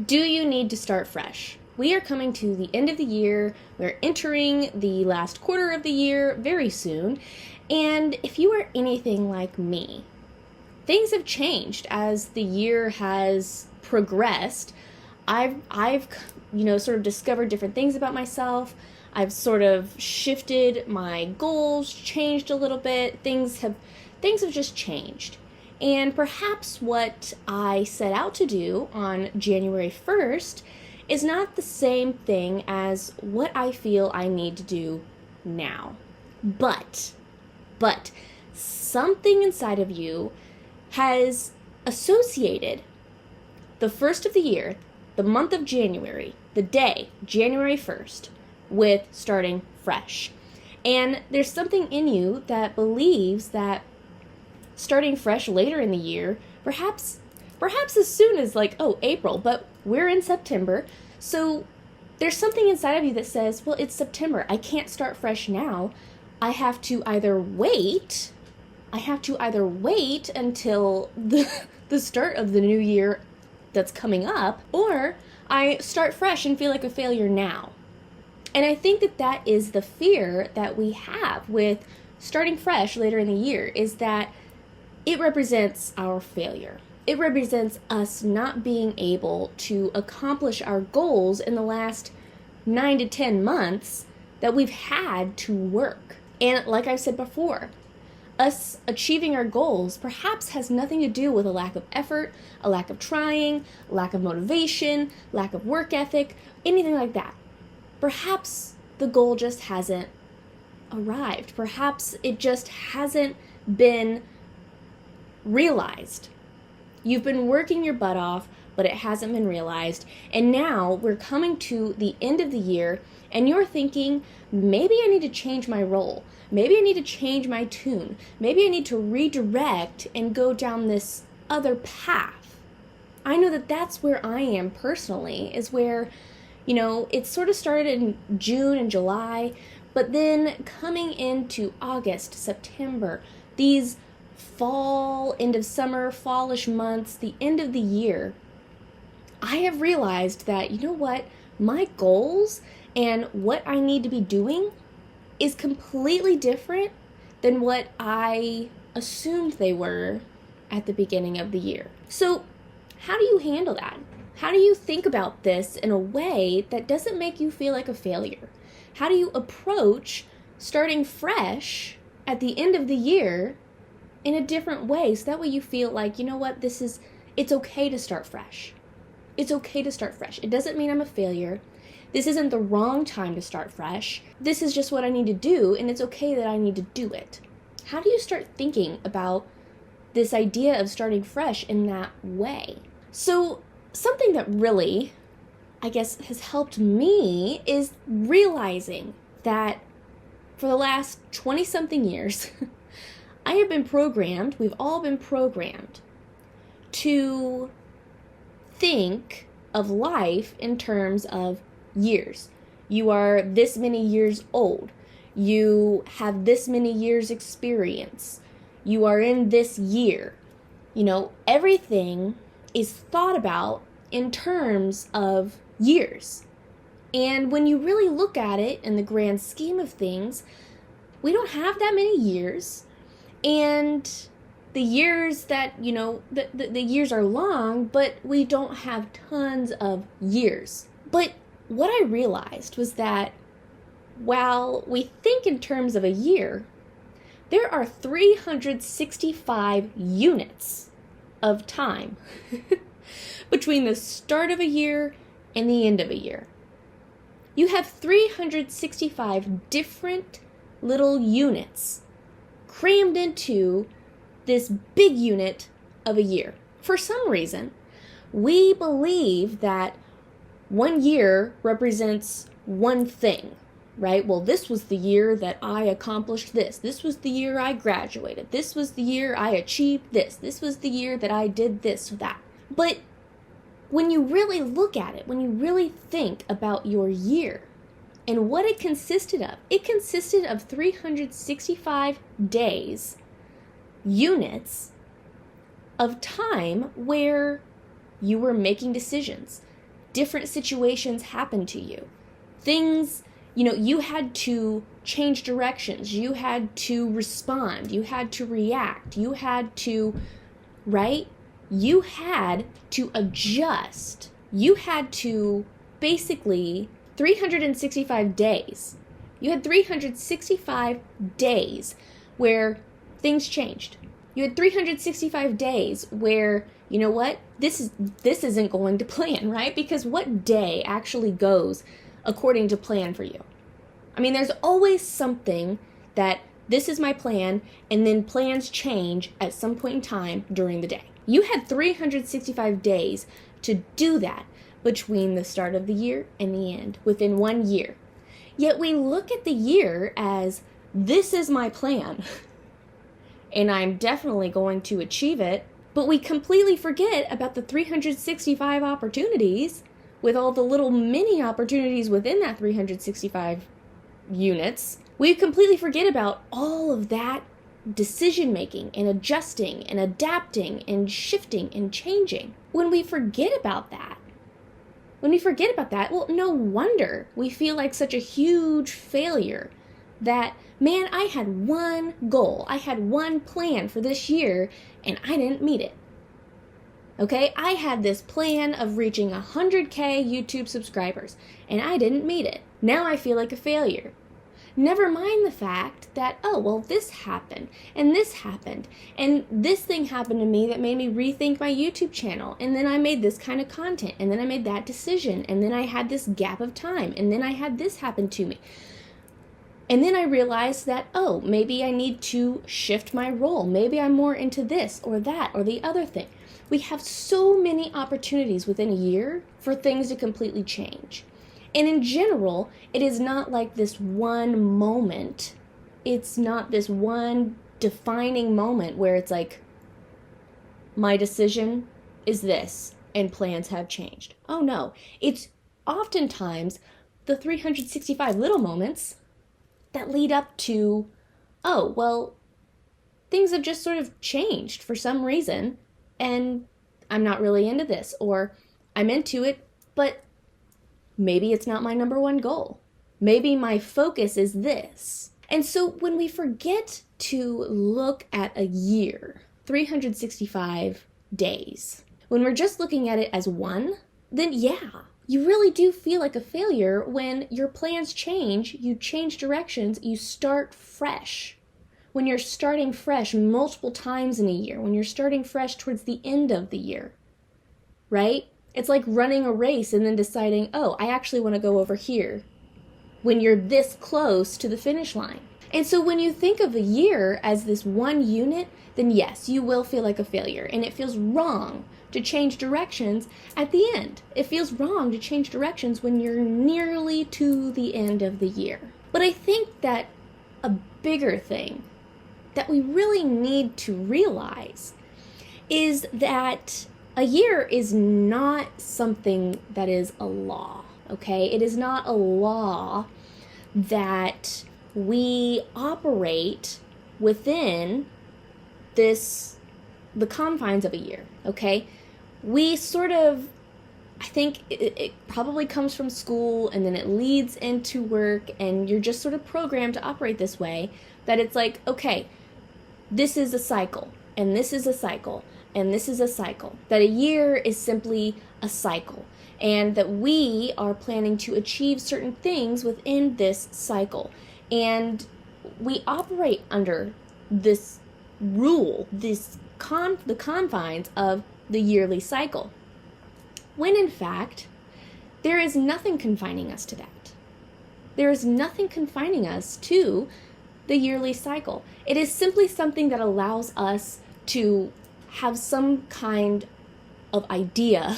Do you need to start fresh? We are coming to the end of the year. We're entering the last quarter of the year very soon. And if you are anything like me, things have changed as the year has progressed. I've sort of discovered different things about myself. I've sort of shifted my goals, changed a little bit. Things have just changed. And perhaps what I set out to do on January 1st is not the same thing as what I feel I need to do now. But something inside of you has associated the first of the year, the month of January, the day, January 1st, with starting fresh. And there's something in you that believes that starting fresh later in the year, perhaps as soon as April, but we're in September, so there's something inside of you that says, well, it's September, I can't start fresh now. I have to either wait until the start of the new year that's coming up, or I start fresh and feel like a failure now. And I think that is the fear that we have with starting fresh later in the year, is that it represents our failure. It represents us not being able to accomplish our goals in the last 9 to 10 months that we've had to work. And like I've said before, us achieving our goals perhaps has nothing to do with a lack of effort, a lack of trying, lack of motivation, lack of work ethic, anything like that. Perhaps the goal just hasn't arrived. Perhaps it just hasn't been realized. You've been working your butt off, but it hasn't been realized. And now we're coming to the end of the year, and you're thinking, maybe I need to change my role. Maybe I need to change my tune. Maybe I need to redirect and go down this other path. I know that that's where I am personally, is where, it sort of started in June and July, but then coming into August, September, these fall, end of summer, fallish months, the end of the year, I have realized that, my goals and what I need to be doing is completely different than what I assumed they were at the beginning of the year. So how do you handle that? How do you think about this in a way that doesn't make you feel like a failure? How do you approach starting fresh at the end of the year in a different way, so that way you feel like, it's okay to start fresh. It's okay to start fresh. It doesn't mean I'm a failure. This isn't the wrong time to start fresh. This is just what I need to do, and it's okay that I need to do it. How do you start thinking about this idea of starting fresh in that way? So something that really, I guess, has helped me is realizing that for the last 20-something years, I have been programmed, we've all been programmed to think of life in terms of years. You are this many years old. You have this many years experience. You are in this year. Everything is thought about in terms of years. And when you really look at it in the grand scheme of things, we don't have that many years. And the years that, the years are long, but we don't have tons of years. But what I realized was that while we think in terms of a year, there are 365 units of time between the start of a year and the end of a year. You have 365 different little units crammed into this big unit of a year. For some reason, we believe that 1 year represents one thing, right? Well, this was the year that I accomplished this. This was the year I graduated. This was the year I achieved this. This was the year that I did this or that. But when you really look at it, when you really think about your year, and what it consisted of 365 days, units of time where you were making decisions. different situations happened to you. Things, you had to change directions. You had to respond. You had to react. You had to, right? You had to adjust. You had to basically 365 days. You had 365 days where things changed. You had 365 days where, you know what? This isn't going to plan, right? Because what day actually goes according to plan for you? I mean, there's always something that this is my plan, and then plans change at some point in time during the day. You had 365 days to do that between the start of the year and the end, within 1 year. Yet we look at the year as, this is my plan, and I'm definitely going to achieve it, but we completely forget about the 365 opportunities, with all the little mini opportunities within that 365 units. We completely forget about all of that decision making and adjusting and adapting and shifting and changing. When we forget about that, well, no wonder we feel like such a huge failure that, man, I had one goal, I had one plan for this year, and I didn't meet it. Okay, I had this plan of reaching 100K YouTube subscribers, and I didn't meet it. Now I feel like a failure. Never mind the fact that, oh, well, this happened, and this happened, and this thing happened to me that made me rethink my YouTube channel, and then I made this kind of content, and then I made that decision, and then I had this gap of time, and then I had this happen to me. And then I realized that, oh, maybe I need to shift my role. Maybe I'm more into this or that or the other thing. We have so many opportunities within a year for things to completely change. And in general, it is not like this one moment. It's not this one defining moment where it's like, my decision is this and plans have changed. Oh no, it's oftentimes the 365 little moments that lead up to, oh, well, things have just sort of changed for some reason, and I'm not really into this, or I'm into it, but maybe it's not my number one goal. Maybe my focus is this. And so when we forget to look at a year, 365 days, when we're just looking at it as one, then yeah, you really do feel like a failure when your plans change, you change directions, you start fresh. When you're starting fresh multiple times in a year, when you're starting fresh towards the end of the year, right? It's like running a race and then deciding, oh, I actually want to go over here when you're this close to the finish line. And so when you think of a year as this one unit, then yes, you will feel like a failure. And it feels wrong to change directions at the end. It feels wrong to change directions when you're nearly to the end of the year. But I think that a bigger thing that we really need to realize is that a year is not something that is a law, okay? It is not a law that we operate within the confines of a year, okay? We sort of, I think it probably comes from school and then it leads into work, and you're just sort of programmed to operate this way, that it's like, okay, this is a cycle, and this is a cycle, and this is a cycle. That a year is simply a cycle, and that we are planning to achieve certain things within this cycle. And we operate under this rule, the confines of the yearly cycle, when in fact, there is nothing confining us to that. There is nothing confining us to the yearly cycle. It is simply something that allows us to have some kind of idea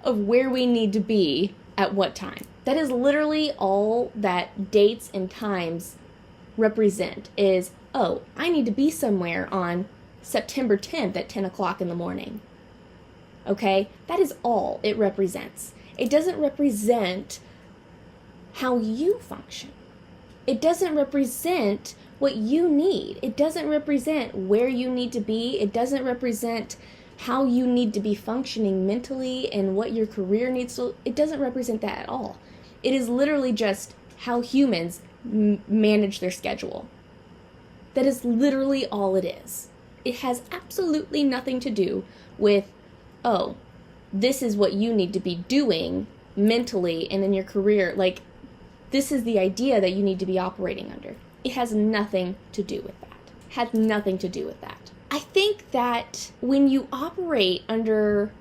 of where we need to be at what time. That is literally all that dates and times represent is, oh, I need to be somewhere on September 10th at 10 o'clock in the morning. Okay? That is all it represents. It doesn't represent how you function. It doesn't represent what you need. It doesn't represent where you need to be. It doesn't represent how you need to be functioning mentally and what your career needs to, it doesn't represent that at all. It is literally just how humans manage their schedule. That is literally all it is. It has absolutely nothing to do with, oh, this is what you need to be doing mentally and in your career. Like, this is the idea that you need to be operating under. It has nothing to do with that. Had nothing to do with that. I think that when you operate under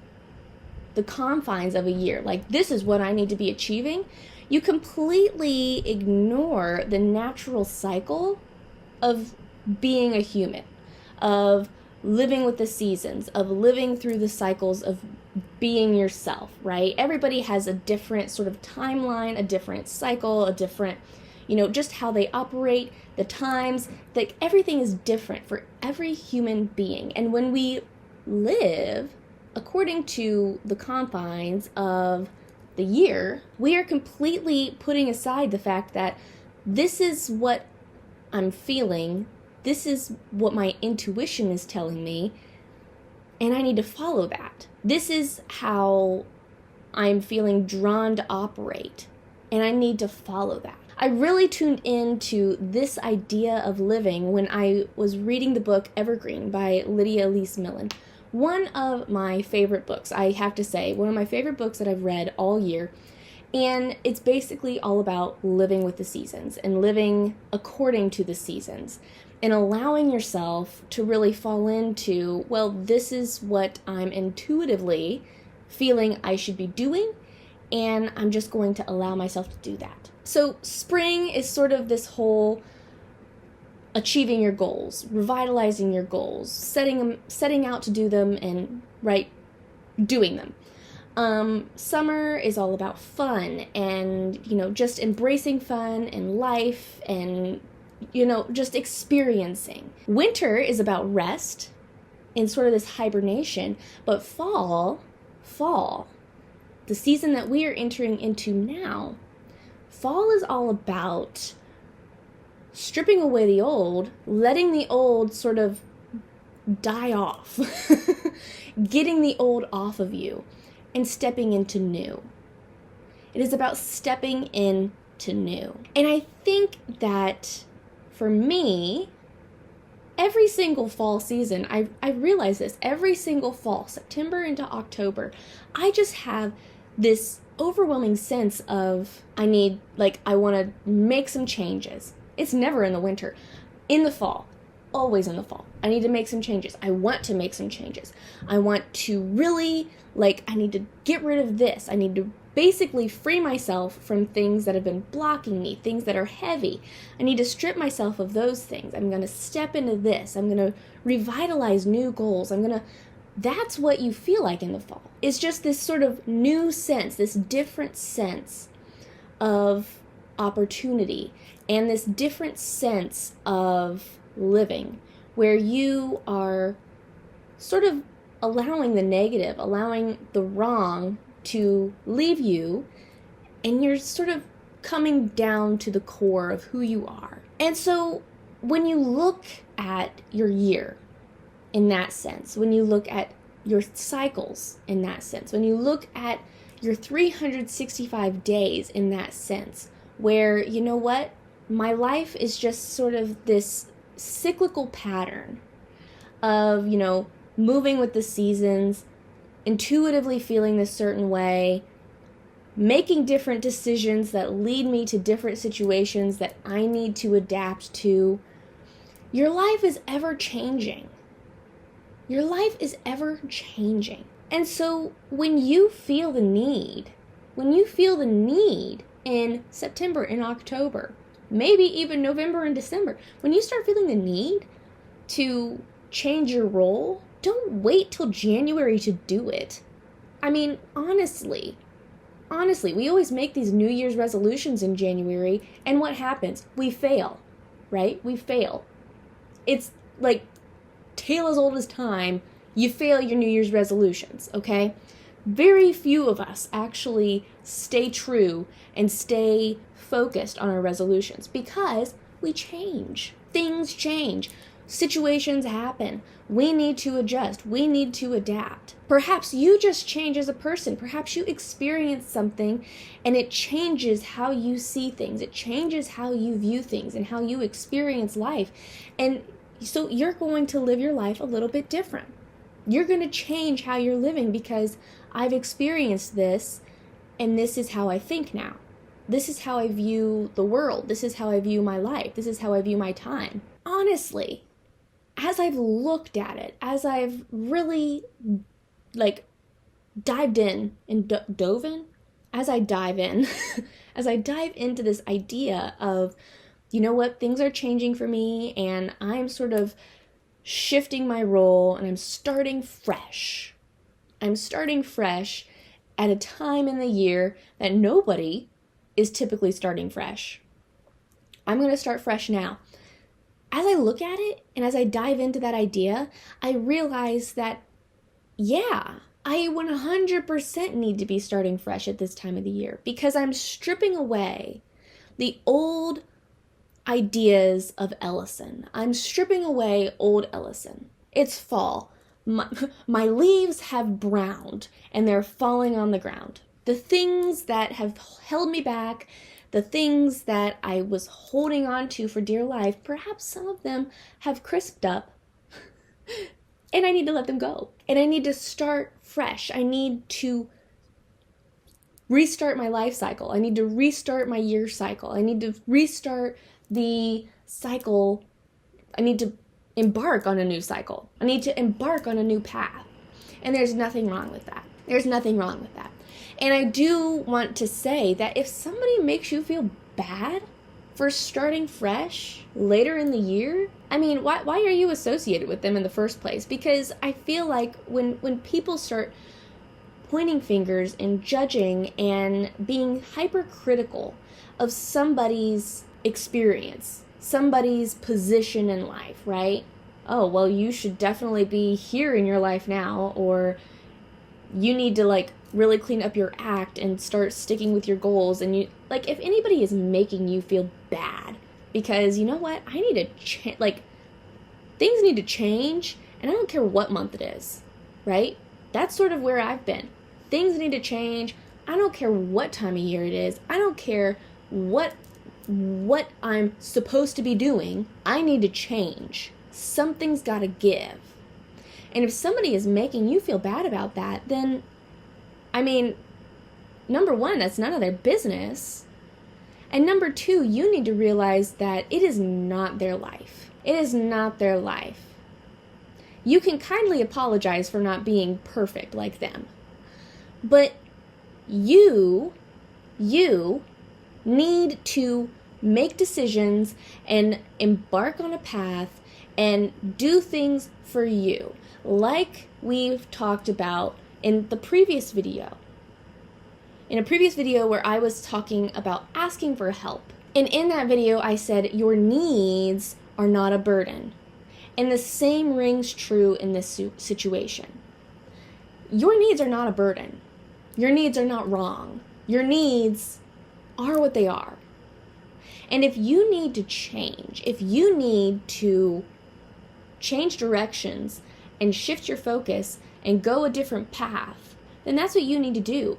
the confines of a year, like this is what I need to be achieving, you completely ignore the natural cycle of being a human, of living with the seasons, of living through the cycles of being yourself, right? Everybody has a different sort of timeline, a different cycle, a different, just how they operate, the times, like everything is different for every human being. And when we live according to the confines of the year, we are completely putting aside the fact that this is what I'm feeling, this is what my intuition is telling me, and I need to follow that. This is how I'm feeling drawn to operate, and I need to follow that. I really tuned into this idea of living when I was reading the book Evergreen by Lydia Elise Millen. One of my favorite books, I have to say, one of my favorite books that I've read all year. And it's basically all about living with the seasons and living according to the seasons and allowing yourself to really fall into, well, this is what I'm intuitively feeling I should be doing, and I'm just going to allow myself to do that. So spring is sort of this whole achieving your goals, revitalizing your goals, setting out to do them and doing them. Summer is all about fun and, just embracing fun and life and, just experiencing. Winter is about rest and sort of this hibernation, but fall, the season that we are entering into now, fall is all about stripping away the old, letting the old sort of die off, getting the old off of you, and stepping into new. It is about stepping into new. And I think that for me, every single fall season, I realize this, every single fall, September into October, I just have this overwhelming sense of I want to make some changes. It's never in the winter. In the fall. Always in the fall. I need to make some changes. I want to make some changes. I want to really, I need to get rid of this. I need to basically free myself from things that have been blocking me, things that are heavy. I need to strip myself of those things. I'm going to step into this. I'm going to revitalize new goals. That's what you feel like in the fall. It's just this sort of new sense, this different sense of opportunity and this different sense of living where you are sort of allowing the negative, allowing the wrong to leave you, and you're sort of coming down to the core of who you are. And so when you look at your year in that sense, when you look at your cycles in that sense, when you look at your 365 days in that sense, where, my life is just sort of this cyclical pattern of, moving with the seasons, intuitively feeling this certain way, making different decisions that lead me to different situations that I need to adapt to. Your life is ever changing. Your life is ever changing. And so when you feel the need in September and October, maybe even November and December, when you start feeling the need to change your role, don't wait till January to do it. I mean, honestly, we always make these New Year's resolutions in January, and what happens? We fail, right? We fail. It's like tale as old as time, you fail your New Year's resolutions, okay? Very few of us actually stay true and stay focused on our resolutions because we change. Things change. Situations happen. We need to adjust. We need to adapt. Perhaps you just change as a person. Perhaps you experience something and it changes how you see things. It changes how you view things and how you experience life. And so you're going to live your life a little bit different. You're going to change how you're living because I've experienced this and this is how I think now. This is how I view the world. This is how I view my life. This is how I view my time. Honestly, as I've looked at it, as I've really dived in and dove in, as I dive in, as I dive into this idea of, you know what, things are changing for me and I'm sort of shifting my role and I'm starting fresh. I'm starting fresh at a time in the year that nobody is typically starting fresh. I'm going to start fresh now. As I look at it and as I dive into that idea, I realize that, yeah, I 100% need to be starting fresh at this time of the year because I'm stripping away the old ideas of Ellison. I'm stripping away old Ellison. It's fall. My leaves have browned and they're falling on the ground. The things that have held me back, the things that I was holding on to for dear life, perhaps some of them have crisped up and I need to let them go. And I need to start fresh. I need to restart my life cycle. I need to restart my year cycle. I need to restart the cycle. I need to embark on a new cycle. I need to embark on a new path. And there's nothing wrong with that. There's nothing wrong with that. And I do want to say that if somebody makes you feel bad for starting fresh later in the year, I mean, why are you associated with them in the first place? Because I feel like when people start pointing fingers and judging and being hypercritical of somebody's experience, somebody's position in life, right? Oh, well, you should definitely be here in your life now, or you need to really clean up your act and start sticking with your goals. And you if anybody is making you feel bad because you know what, I need to things need to change, and I don't care what month it is, right? That's sort of where I've been. Things need to change. I don't care what time of year it is. I don't care what I'm supposed to be doing. I need to change. Something's got to give. And if somebody is making you feel bad about that, then, I mean, number one, that's none of their business. And number two, you need to realize that it is not their life. It is not their life. You can kindly apologize for not being perfect like them. But you need to make decisions and embark on a path and do things for you. Like we've talked about in the previous video. In a previous video where I was talking about asking for help. And in that video I said your needs are not a burden. And the same rings true in this situation. Your needs are not a burden. Your needs are not wrong. Your needs are what they are. And if you need to change, if you need to change directions and shift your focus and go a different path, then that's what you need to do.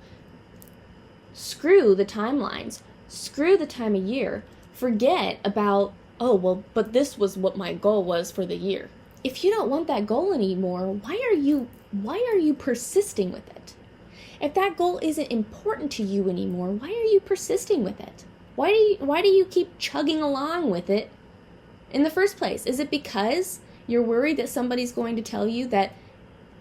Screw the timelines. Screw the time of year. Forget about, oh, well, but this was what my goal was for the year. If you don't want that goal anymore, why are you persisting with it? If that goal isn't important to you anymore, why are you persisting with it? Why do you keep chugging along with it in the first place? Is it because you're worried that somebody's going to tell you that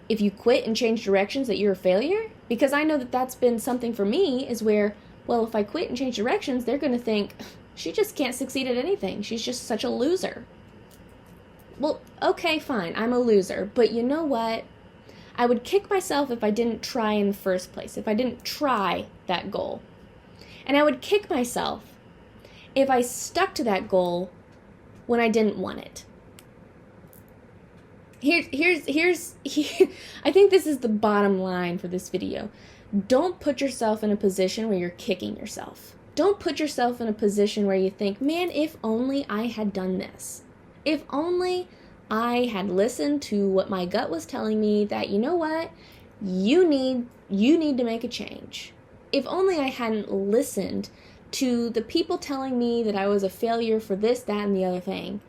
if you quit and change directions that you're a failure? Because I know that that's been something for me, is where, well, if I quit and change directions, they're going to think, she just can't succeed at anything. She's just such a loser. Well, okay, fine, I'm a loser. But you know what? I would kick myself if I didn't try in the first place, if I didn't try that goal. And I would kick myself if I stuck to that goal when I didn't want it. Here's I think this is the bottom line for this video. Don't put yourself in a position where you're kicking yourself. Don't put yourself in a position where you think, man, if only I had done this. If only I had listened to what my gut was telling me that, you know what, you need to make a change. If only I hadn't listened to the people telling me that I was a failure for this, that, and the other thing.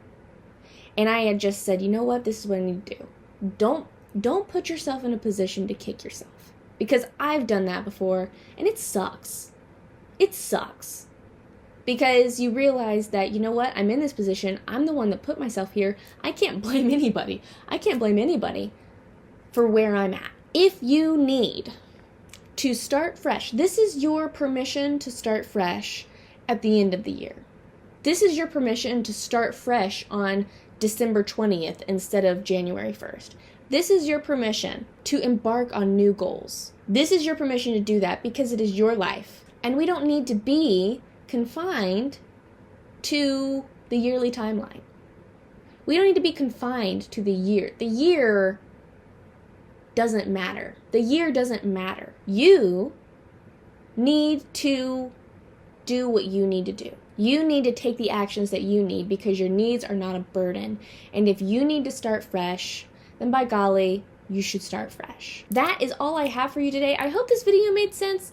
And I had just said, you know what, this is what I need to do. Don't put yourself in a position to kick yourself. Because I've done that before, and it sucks. It sucks. Because you realize that, you know what, I'm in this position, I'm the one that put myself here, I can't blame anybody. I can't blame anybody for where I'm at. If you need to start fresh, this is your permission to start fresh at the end of the year. This is your permission to start fresh on December 20th instead of January 1st. This is your permission to embark on new goals. This is your permission to do that because it is your life. And we don't need to be confined to the yearly timeline. We don't need to be confined to the year. The year doesn't matter. The year doesn't matter. You need to do what you need to do. You need to take the actions that you need because your needs are not a burden. And if you need to start fresh, then by golly, you should start fresh. That is all I have for you today. I hope this video made sense.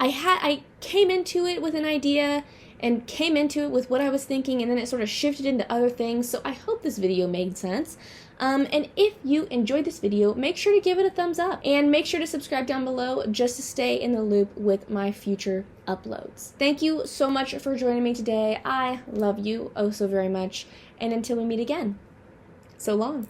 I came into it with an idea and came into it with what I was thinking, and then it sort of shifted into other things. So I hope this video made sense. And if you enjoyed this video, make sure to give it a thumbs up and make sure to subscribe down below just to stay in the loop with my future uploads. Thank you so much for joining me today. I love you oh so very much. And until we meet again, so long.